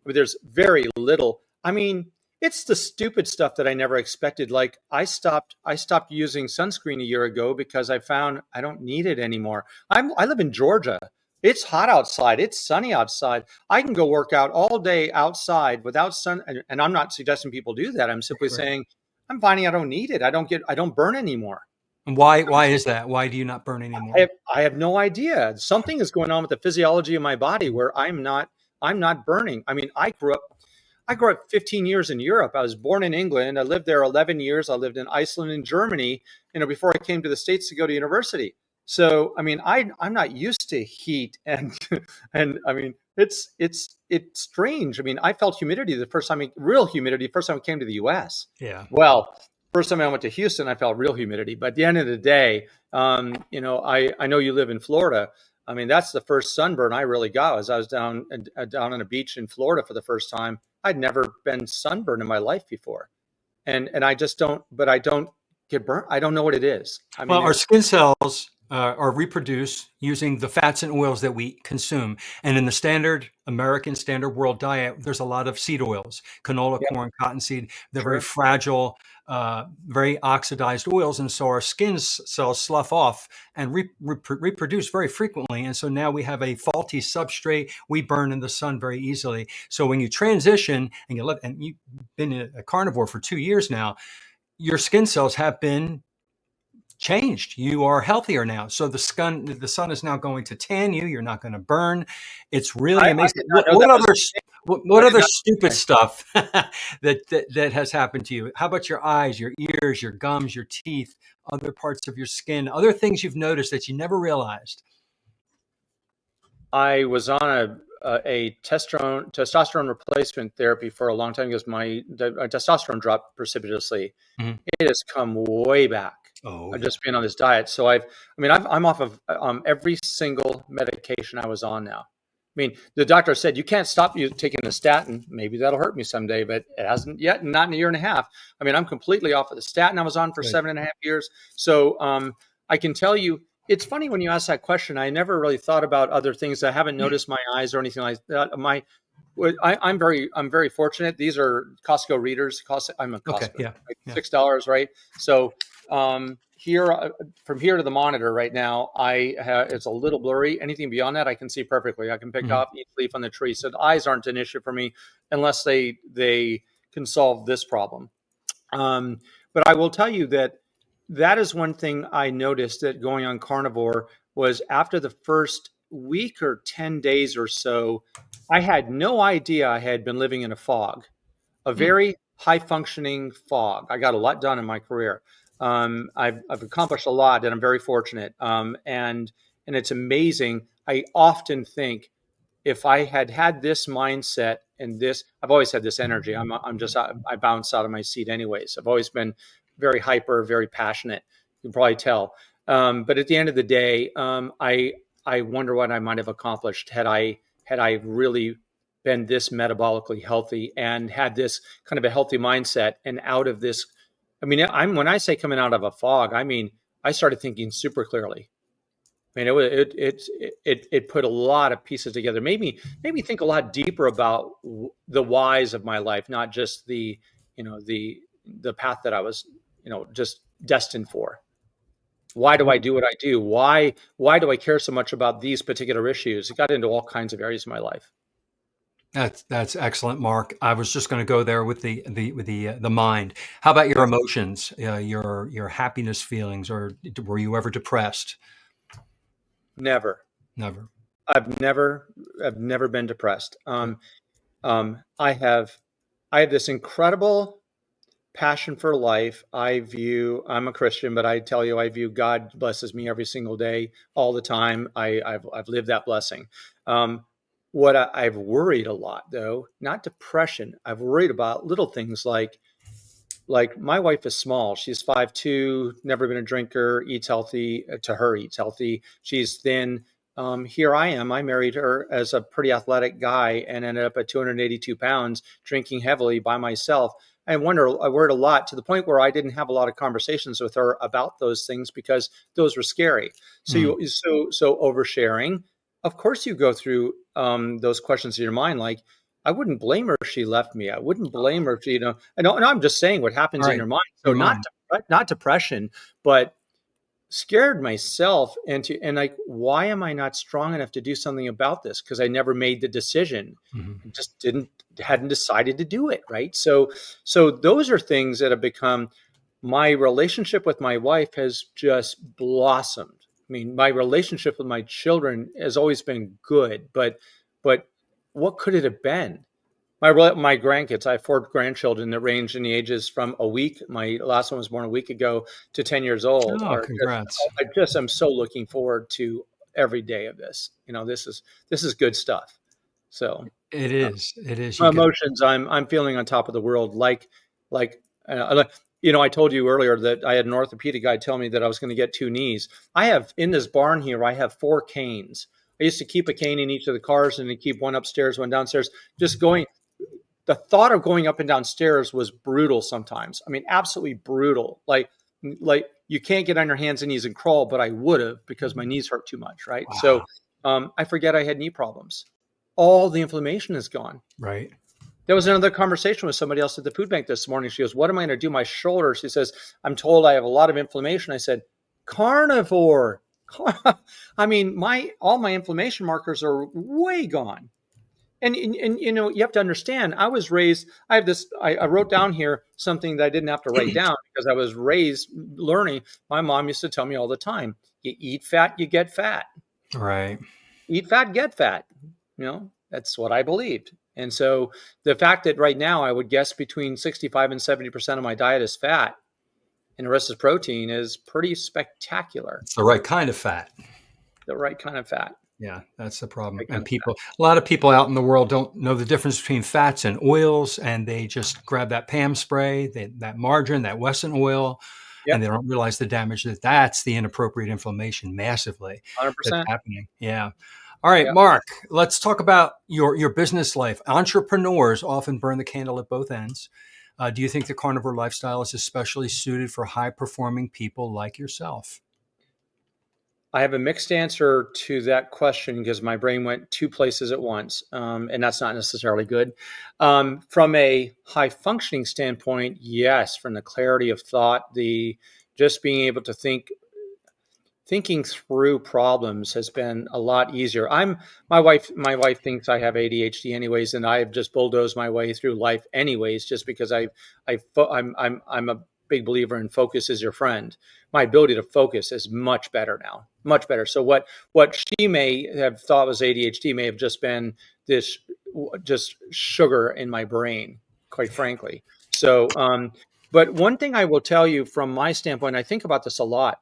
there's very little. I mean, it's the stupid stuff that I never expected. Like I stopped using sunscreen a year ago because I found I don't need it anymore. I live in Georgia. It's hot outside. It's sunny outside. I can go work out all day outside without sun. And I'm not suggesting people do that. I'm simply saying I'm finding I don't need it. I don't burn anymore. And why is that? Why do you not burn anymore? I have no idea. Something is going on with the physiology of my body where I'm not burning. I mean, I grew up 15 years in Europe. I was born in England. I lived there 11 years. I lived in Iceland and Germany, before I came to the States to go to university. So, I mean, I'm not used to heat and I mean, it's strange. I mean, I felt humidity real humidity the first time I came to the US. Yeah. Well, first time I went to Houston, I felt real humidity. But at the end of the day, I know you live in Florida. I mean, that's the first sunburn I really got as I was down on a beach in Florida for the first time. I'd never been sunburned in my life before. And I just don't get burnt. I don't know what it is. I mean, our skin cells or reproduce using the fats and oils that we consume. And in the standard American standard world diet, there's a lot of seed oils, canola, Yep. corn, cottonseed. They're very Sure. fragile, very oxidized oils. And so our skin cells slough off and reproduce very frequently. And so now we have a faulty substrate. We burn in the sun very easily. So when you transition and you look, and you've been a carnivore for 2 years now, your skin cells have been changed. You are healthier now. So the sun is now going to tan you. You're not going to burn. It's really I amazing. did not know that was a thing. What I did other not. stupid Okay. stuff that has happened to you? How about your eyes, your ears, your gums, your teeth, other parts of your skin, other things you've noticed that you never realized? I was on a testosterone replacement therapy for a long time because my testosterone dropped precipitously. Mhm. It has come way back. Oh I've yeah. just been on this diet, so I'm off of every single medication I was on now. I mean, the doctor said you can't stop you taking a statin. Maybe that'll hurt me someday, but it hasn't yet. Not in a year and a half. I mean, I'm completely off of the statin I was on for Good. 7.5 years. So I can tell you, it's funny when you ask that question. I never really thought about other things. I haven't noticed my eyes or anything like that. I'm very fortunate. These are Costco readers. I'm a Okay. Costco, Yeah. like Yeah. $6, right? So here, from here to the monitor right now, it's a little blurry. Anything beyond that, I can see perfectly. I can pick Mhm. off each leaf on the tree. So the eyes aren't an issue for me unless they can solve this problem. Um, but I will tell you that that is one thing I noticed that going on carnivore was after the first week or 10 days or so, I had no idea I had been living in a fog, a Mm. very high functioning fog. I got a lot done in my career. I've accomplished a lot, and I'm very fortunate. And it's amazing. I often think if I had had this mindset and this, I've always had this energy. I bounce out of my seat anyways. I've always been very hyper, very passionate. You can probably tell. But at the end of the day, I wonder what I might have accomplished had I really been this metabolically healthy and had this kind of a healthy mindset and out of this. I mean, when I say coming out of a fog, I mean I started thinking super clearly. I mean, it put a lot of pieces together. Made me think a lot deeper about the whys of my life, not just the path that I was just destined for. Why do I do what I do? Why do I care so much about these particular issues? It got into all kinds of areas of my life. That's excellent, Mark. I was just going to go there with the mind. How about your Yeah. emotions, your happiness feelings, or were you ever depressed? Never. Never. I've never I've never been depressed. Good. I have this incredible passion for life. I'm a Christian, but I tell you, I view God blesses me every single day, all the time. I've lived that blessing. Um, I've worried a lot though, not depression. I've worried about little things like my wife is small. She's 5'2", never been a drinker, eats healthy. To her, eats healthy. She's thin. Here I am. I married her as a pretty athletic guy and ended up at 282 pounds, drinking heavily by myself. I worried a lot to the point where I didn't have a lot of conversations with her about those things because those were scary. So Mm. so oversharing. Of course, you go through those questions in your mind, like I wouldn't blame her if she left me. I wouldn't blame her if I know, and I'm just saying what All happens in right. your mind. So Your mind. not depression, but scared myself and like, why am I not strong enough to do something about this? Because I never made the decision. Mhm. I just hadn't decided to do it. Right. So those are things that have become my relationship with my wife has just blossomed. I mean, my relationship with my children has always been good, but what could it have been? My grandkids, I have four grandchildren that range in the ages from a week. My last one was born a week ago to 10 years old. Oh, congrats. I'm so looking forward to every day of this. This is good stuff. So It uh, is. It is. my You get. emotions, I'm feeling on top of the world. Like, I told you earlier that I had an orthopedic guy tell me that I was going to get two knees. I have in this barn here, I have four canes. I used to keep a cane in each of the cars and to keep one upstairs, one downstairs, just going. The thought of going up and down stairs was brutal sometimes. I mean, absolutely brutal. Like you can't get on your hands and knees and crawl, but I would have because my knees hurt too much, right? So Wow. I forget I had knee problems. All the inflammation is gone. Right. There was another conversation with somebody else at the food bank this morning. She goes, "What am I going to do? My shoulder." She says, "I'm told I have a lot of inflammation." I said, "Carnivore." I mean, all my inflammation markers are way gone. And you know, you have to understand, I was raised, I have this, I wrote down here something that I didn't have to write down because I was raised learning. My mom used to tell me all the time, you eat fat, you get fat. Right. Eat fat, get fat. You know, that's what I believed. And so the fact that right now I would guess between 65 and 70% of my diet is fat and the rest is protein is pretty spectacular. It's the right kind of fat. The right kind of fat. Yeah, that's the problem. Right kind And of fat. a lot of people out in the world don't know the difference between fats and oils, and they just grab that Pam spray, that margarine, that Wesson oil, and they Yep. don't realize the damage that's the inappropriate inflammation massively that's 100%. happening. Yeah. All right, Yep. Mark, let's talk about your business life. Entrepreneurs often burn the candle at both ends. Do you think the carnivore lifestyle is especially suited for high performing people like yourself? I have a mixed answer to that question because my brain went two places at once, and that's not necessarily good. From a high functioning standpoint, yes, from the clarity of thought, the just being able to thinking through problems has been a lot easier. My wife thinks I have ADHD anyways, and I have just bulldozed my way through life anyways, just because I'm a big believer in focus is your friend. My ability to focus is much better now, much better. So what she may have thought was ADHD may have just been this just sugar in my brain, quite frankly. So, but one thing I will tell you from my standpoint, I think about this a lot.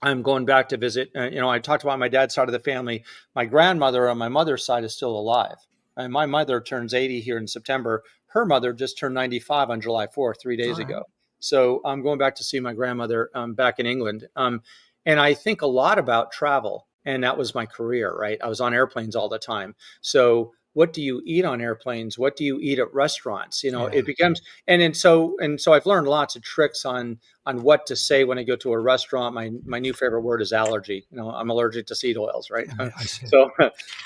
I'm going back to visit. I talked about my dad's side of the family. My grandmother on my mother's side is still alive. And my mother turns 80 here in September. Her mother just turned 95 on July 4th, 3 days All right. ago. So I'm going back to see my grandmother back in England. And I think a lot about travel. And that was my career, right? I was on airplanes all the time. So what do you eat on airplanes? What do you eat at restaurants? You know, Yeah. it becomes, and so I've learned lots of tricks on what to say when I go to a restaurant. My new favorite word is allergy. You know, I'm allergic to seed oils, right? I see. So,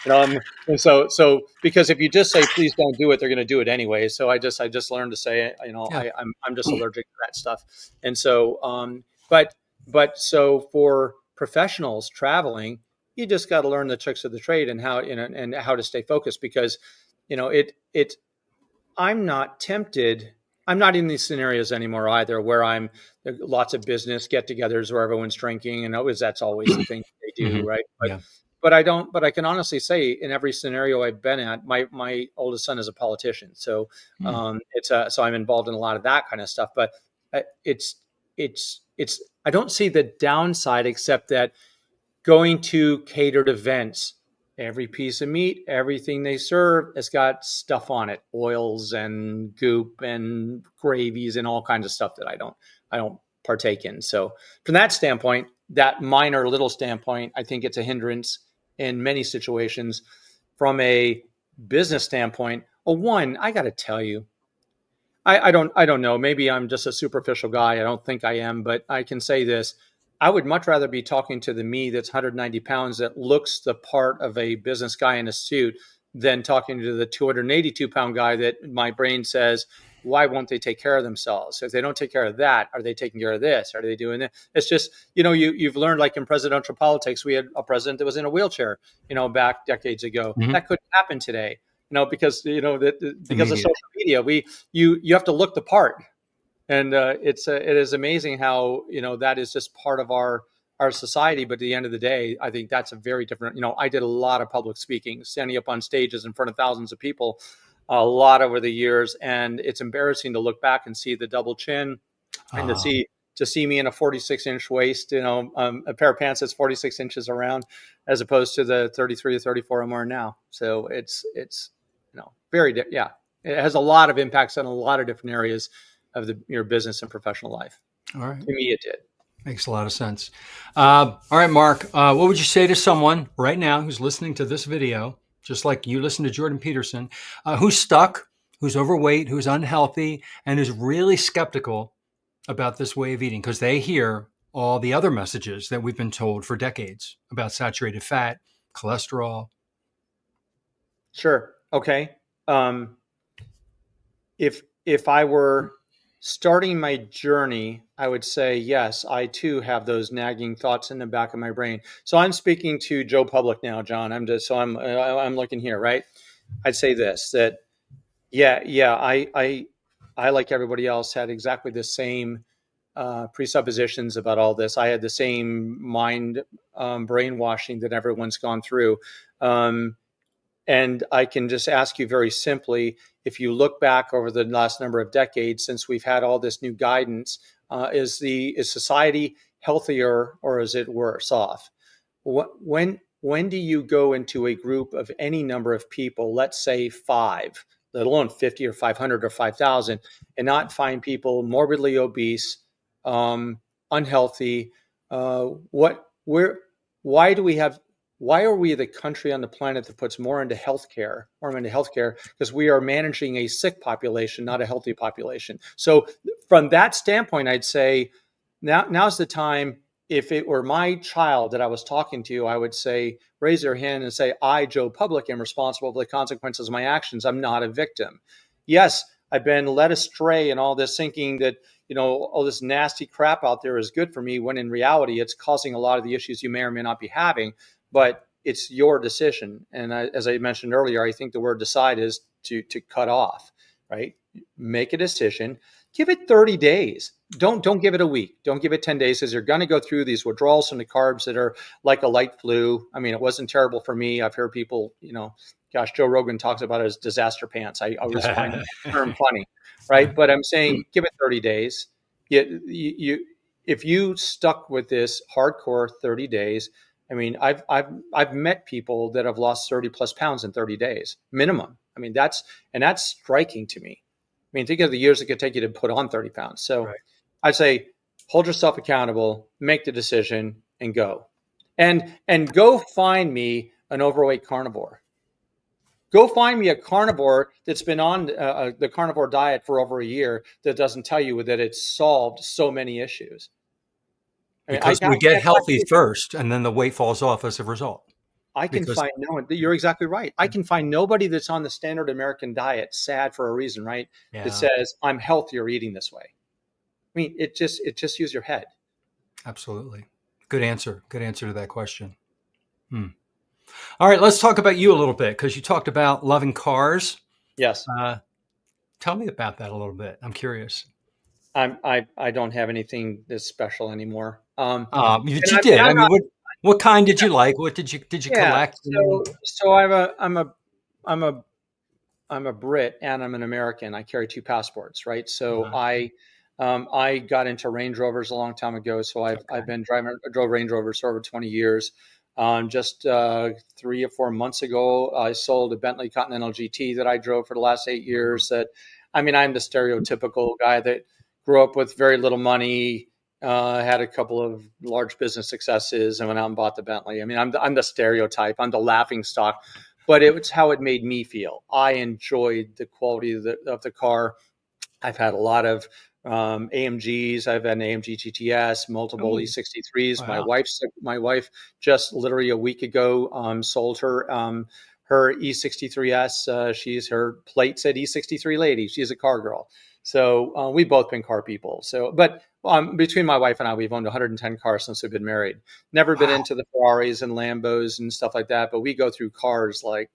and so because if you just say please don't do it, they're going to do it anyway. So I just learned to say, Yeah. I'm just allergic to that stuff. And so, but for professionals traveling, you just got to learn the tricks of the trade and how to stay focused because, it I'm not tempted. I'm not in these scenarios anymore either, where there are lots of business get-togethers where everyone's drinking, and that's always the thing they do, Hmm. right? But Yeah. but I don't. But I can honestly say, in every scenario I've been at, my oldest son is a politician, so Mm. so I'm involved in a lot of that kind of stuff. But it's it's I don't see the downside except that going to catered events. Every piece of meat, everything they serve has got stuff on it, oils and goop and gravies and all kinds of stuff that I don't partake in. So from that standpoint, that minor little standpoint, I think it's a hindrance in many situations. From a business standpoint, I got to tell you, I don't know. Maybe I'm just a superficial guy. I don't think I am, but I can say this. I would much rather be talking to the me that's 190 pounds that looks the part of a business guy in a suit than talking to the 282-pound guy that my brain says, why won't they take care of themselves? If they don't take care of that, are they taking care of this? Are they doing that? It's just, you've learned, like in presidential politics, we had a president that was in a wheelchair, back decades ago. Hmm. That couldn't happen today, because, The because of media. social media, you have to look the part, and it is amazing how that is just part of our society. But at the end of the day, I think that's a very different. I did a lot of public speaking, standing up on stages in front of thousands of people, a lot over the years, and it's embarrassing to look back and see the double chin and to Uh, see me in a 46-inch waist, a pair of pants that's 46 inches around, as opposed to the 33 or 34 I'm wearing now. So it's yeah, it has a lot of impacts on a lot of different areas of your business and professional life. all right. To me, it did. Makes a lot of sense. All right, Mark, what would you say to someone right now who's listening to this video, just like you listen to Jordan Peterson, who's stuck, who's overweight, who's unhealthy, and who's really skeptical about this way of eating? Because they hear all the other messages that we've been told for decades about saturated fat, cholesterol? Sure. Okay. Um, if I were starting my journey, I would say yes, I too have those nagging thoughts in the back of my brain. So I'm speaking to Joe Public now, John. I'm looking here, right? I'd say this, that yeah, I like everybody else had exactly the same presuppositions about all this. I had the same mind brainwashing that everyone's gone through. Um, and I can just ask you very simply, if you look back over the last number of decades since we've had all this new guidance, is society healthier or is it worse off? When do you go into a group of any number of people, let's say five, let alone 50 or 500 or 5,000, and not find people morbidly obese, um, unhealthy? What, where, why do we have? Why are we the country on the planet that puts more into healthcare, Because we are managing a sick population, not a healthy population. So, from that standpoint, I'd say now's the time. If it were my child that I was talking to, I would say, raise your hand and say, I, Joe Public, am responsible for the consequences of my actions. I'm not a victim. Yes, I've been led astray in all this thinking that, all this nasty crap out there is good for me, when in reality, it's causing a lot of the issues you may or may not be having, but it's your decision. And as I mentioned earlier, I think the word decide is to cut off, right? Make a decision. Give it 30 days. Don't give it a week. Don't give it 10 days, because you're going to go through these withdrawals from the carbs that are like a light flu. I mean, it wasn't terrible for me. I've heard people, gosh, Joe Rogan talks about it as disaster pants. I always find that term funny, right? But I'm saying give it 30 days. If you stuck with this hardcore 30 days, I mean, I've met people that have lost 30 plus pounds in 30 days minimum. I mean, that's striking to me. I mean, think of the years it could take you to put on 30 pounds. So Right. I'd say hold yourself accountable, make the decision, and go. And go find me an overweight carnivore. Go find me a carnivore that's been on the carnivore diet for over a year that doesn't tell you that it's solved so many issues. I mean, Because we get healthy first and then the weight falls off as a result. I can Because, find no one. You're exactly right. I can find nobody that's on the standard American diet, sad for a reason, right? That yeah, says I'm healthier eating this way. I mean, it just use your head. absolutely. Good answer. Good answer to that question. Hmm. All right, let's talk about you a little bit, because you talked about loving cars. Yes, Uh, Tell me about that a little bit. I'm curious. I don't have anything that's special anymore. You did. I'm I mean, not. what kind did you like? What did you Yeah. collect? So I'm a I'm a Brit and I'm an American. I carry two passports, right? So Uh, I got into Range Rovers a long time ago. So I've okay. been drove Range Rovers for over 20 years. Just 3 or 4 months ago, I sold a Bentley Continental GT that I drove for the last 8 years. I mean, I'm the stereotypical guy that grew up with very little money, had a couple of large business successes, and went out and bought the Bentley. I mean, I'm the stereotype. I'm the laughing stock, but it was how it made me feel. I enjoyed the quality of the car. I've had a lot of AMGs. I've had an AMG GTS, multiple Oh, E63s. wow. My wife just literally a week ago sold her E63S. She's her plate said E63 lady. She's a car girl. So we've both been car people. So, but between my wife and I, we've owned 110 cars since we've been married. Never been Wow. into the Ferraris and Lambos and stuff like that, but we go through cars like,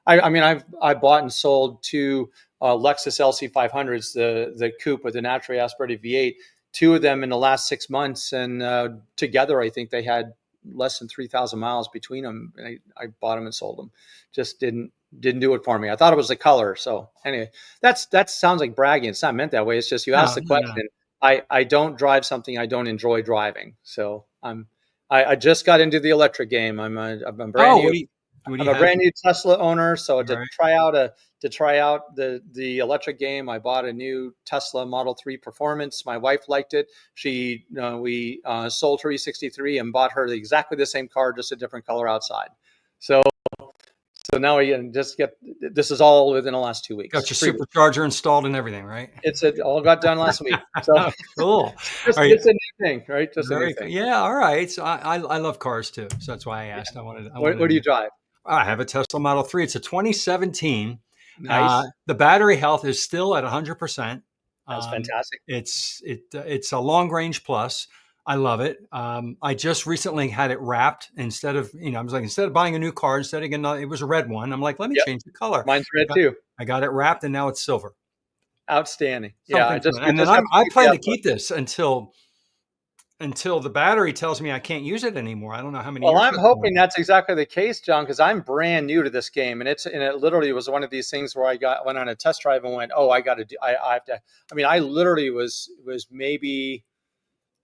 I mean, I bought and sold two Lexus LC500s, the coupe with the naturally aspirated V8, two of them in the last 6 months, and together I think they had less than 3,000 miles between them. And I bought them and sold them. Just didn't do it for me. I thought it was the color. So anyway, that sounds like bragging. It's not meant that way. It's just you asked No, the no, no. question. I don't drive something I don't enjoy driving. So I just got into the electric game. I'm brand Oh, new. what do I'm you a have? brand new Tesla owner, so All right. to try out the electric game, I bought a new Tesla Model 3 Performance. My wife liked it. We sold her E63 and bought her exactly the same car, just a different color outside. So So now we can just get, this is all within the last 2 weeks. Got your 3 weeks. supercharger installed and everything, right? All got done last week. So Cool. just, All right. it's a new thing, right? Just a new Very cool. thing. Yeah. All right. So I love cars too. So that's why I asked. I wanted What to do you know. drive? I have a Tesla Model 3. It's a 2017. Nice. The battery health is still at 100%. That's fantastic. It's a long range plus. I love it. I just recently had it wrapped instead of, I was like, instead of buying a new car, instead of getting, it was a red one. I'm like, let me Yep. change the color. Mine's red too. I got it wrapped and now it's silver. Outstanding. Yeah. Something. You And then just have to I keep plan the to keep this until the battery tells me I can't use it anymore. I don't know how many Well, years. I'm hoping that's exactly the case, John, because I'm brand new to this game, and it literally was one of these things where went on a test drive and went, oh, I got to do, I have to. I mean, I literally was maybe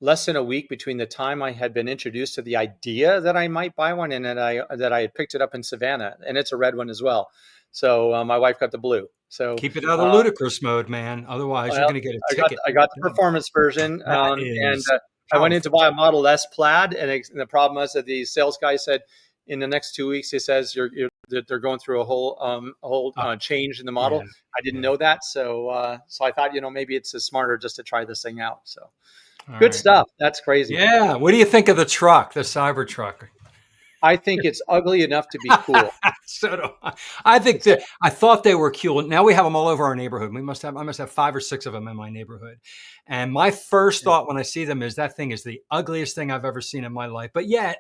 less than a week between the time I had been introduced to the idea that I might buy one and that I had picked it up in Savannah, and it's a red one as well. So my wife got the blue. So Keep it out of ludicrous mode, man. Otherwise, you're well, going to get a ticket. I got the performance version, That and is I went in powerful. to buy a Model S Plaid, and the problem was that the sales guy said in the next 2 weeks, he says that they're going through a whole change in the Yeah, model. I didn't know that, so I thought maybe it's smarter just to try this thing out. So all good right. stuff. That's crazy. Yeah. What do you think of the truck, the Cyber truck? I think it's ugly enough to be cool. So do I. I think that I thought they were cool. Now we have them all over our neighborhood. I must have 5 or 6 of them in my neighborhood. And my first thought when I see them is that thing is the ugliest thing I've ever seen in my life. But yet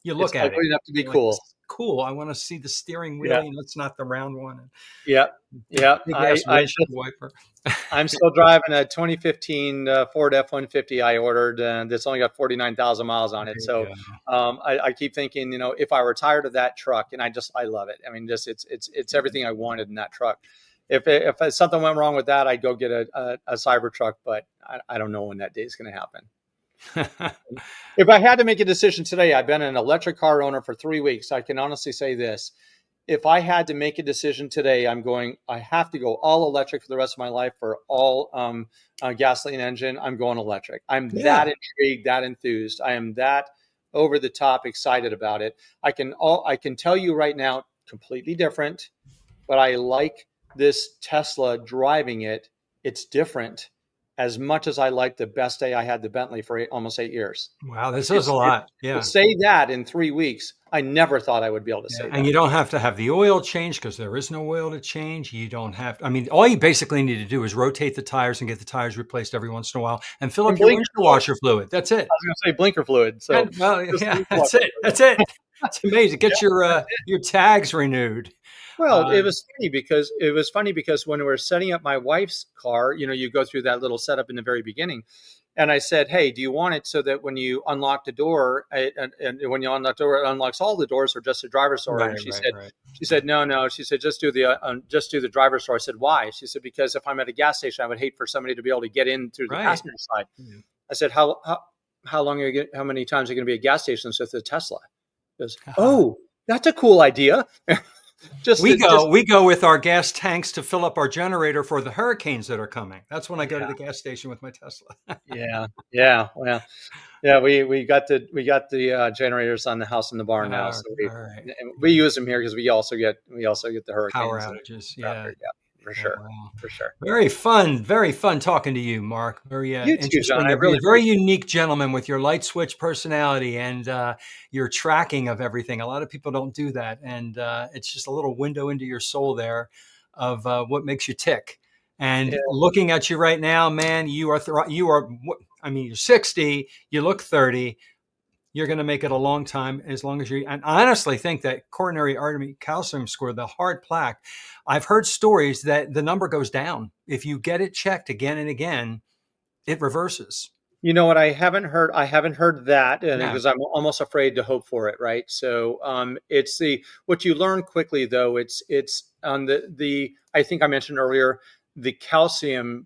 you look It's at it, ugly enough to be you're like, cool. this is cool. I want to see the steering wheel. Yeah. It's not the round one. Yeah. Yeah. Big ass windshield wiper. I'm still driving a 2015 Ford F-150 I ordered, and it's only got 49,000 miles on it. So I keep thinking, if I were tired of that truck, and I love it. I mean, just it's everything I wanted in that truck. If something went wrong with that, I'd go get a Cybertruck, but I don't know when that day is going to happen. If I had to make a decision today, I've been an electric car owner for 3 weeks. I can honestly say this. If I had to make a decision today, I have to go all electric for the rest of my life. For all gasoline engine, I'm going electric. I'm that intrigued, that enthused. I am that over the top excited about it. I can tell you right now, completely different, but I like this Tesla driving it. It's different as much as I like the best day I had the Bentley for almost 8 years. Wow, this is a lot. Yeah. To say that in 3 weeks, I never thought I would be able to say that. And you don't have to have the oil change because there is no oil to change. You don't have, all you basically need to do is rotate the tires and get the tires replaced every once in a while and fill up your windshield washer fluid. That's it. I was going to say blinker fluid. So that's it. That's it. It's amazing. Get your tags renewed. Well, it was funny because when we were setting up my wife's car, you go through that little setup in the very beginning. And I said, hey, do you want it so that when you unlock the door, and when you unlock the door, it unlocks all the doors or just the driver's door? And she said, no. She said, just do the driver's door. I said, why? She said, because if I'm at a gas station, I would hate for somebody to be able to get in through the passenger side. Mm-hmm. I said, how many times are you going to be at gas stations with the Tesla? She goes, oh, that's a cool idea. We go with our gas tanks to fill up our generator for the hurricanes that are coming. That's when I go to the gas station with my Tesla. Yeah. Well, yeah, we got the generators on the house and the barn now, so we use them here because we also get the hurricanes power outages. Yeah. For sure. Wow. For sure. Very fun talking to you, Mark. Very interesting. Too, John. You're a very unique gentleman with your light switch personality and your tracking of everything. A lot of people don't do that. And it's just a little window into your soul there of what makes you tick. And looking at you right now, man, you're 60, you look 30. You're going to make it a long time as long as you, and I honestly think that coronary artery calcium score, the hard plaque, I've heard stories that the number goes down. If you get it checked again and again, it reverses. You know what? I haven't heard that because I'm almost afraid to hope for it. Right. So it's what you learn quickly, though. It's on I think I mentioned earlier, the calcium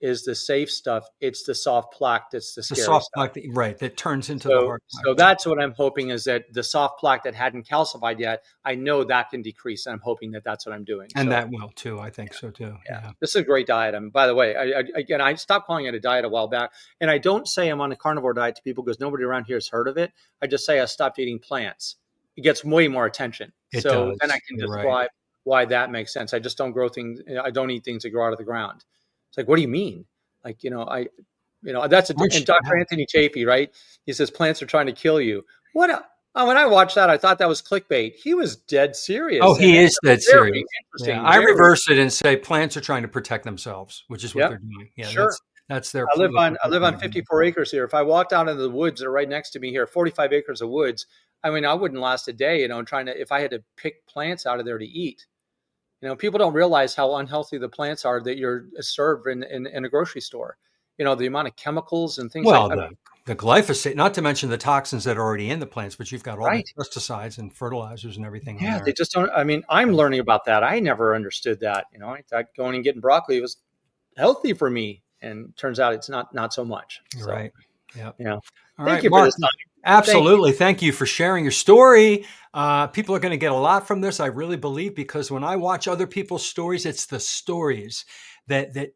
is the safe stuff. It's the soft plaque that's the scary soft stuff. Plaque that turns into the hard plaque. So that's what I'm hoping is that the soft plaque that hadn't calcified yet, I know that can decrease. And I'm hoping that that's what I'm doing. And that will too. I think so too. Yeah. This is a great diet. And by the way, I stopped calling it a diet a while back. And I don't say I'm on a carnivore diet to people because nobody around here has heard of it. I just say I stopped eating plants. It gets way more attention. It So then I does. can You're right. describe why that makes sense. I just don't grow things. I don't eat things that grow out of the ground. It's like, what do you mean? Like, that's Aren't and you- Dr. Anthony Chafee, right? He says plants are trying to kill you. What? When I watched that, I thought that was clickbait. He was dead Oh, serious, and he it's is that very serious. Yeah, interesting. I Very, reverse it and say plants are trying to protect themselves, which is what yep, they're doing. Yeah, sure. that's their I live the on I live protection on mechanism. 54 acres here. If I walked out into the woods that are right next to me here, 45 acres of woods, I mean, I wouldn't last a day, trying to if I had to pick plants out of there to eat. People don't realize how unhealthy the plants are that you're served in a grocery store. The amount of chemicals and things like Well, I mean, the glyphosate, not to mention the toxins that are already in the plants, but you've got all the right. pesticides and fertilizers and everything on Yeah, they there. just don't. I mean, I'm learning about that. I never understood that. I thought going and getting broccoli was healthy for me, and turns out it's not so much. You're So, right. Yeah. yeah. All Thank right, you for Mark. this time. Thank you. Absolutely. Thank you for sharing your story. People are going to get a lot from this, I really believe, because when I watch other people's stories, it's the stories that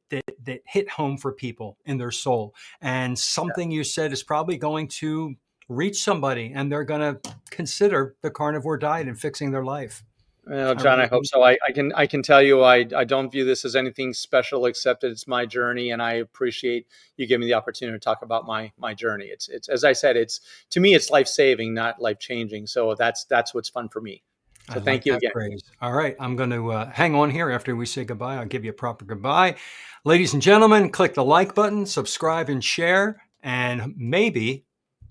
hit home for people in their soul. And something you said is probably going to reach somebody, and they're going to consider the carnivore diet and fixing their life. Well, I John, really I hope believe so. I can tell you, I don't view this as anything special, except it's my journey, and I appreciate you giving me the opportunity to talk about my journey. It's as I said, it's to me, it's life saving, not life changing. So that's what's fun for me. I So like thank you that again. phrase. All right. I'm going to hang on here after we say goodbye. I'll give you a proper goodbye. Ladies and gentlemen, click the like button, subscribe, and share. And maybe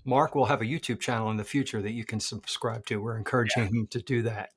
Mark will have a YouTube channel in the future that you can subscribe to. We're encouraging him to do that.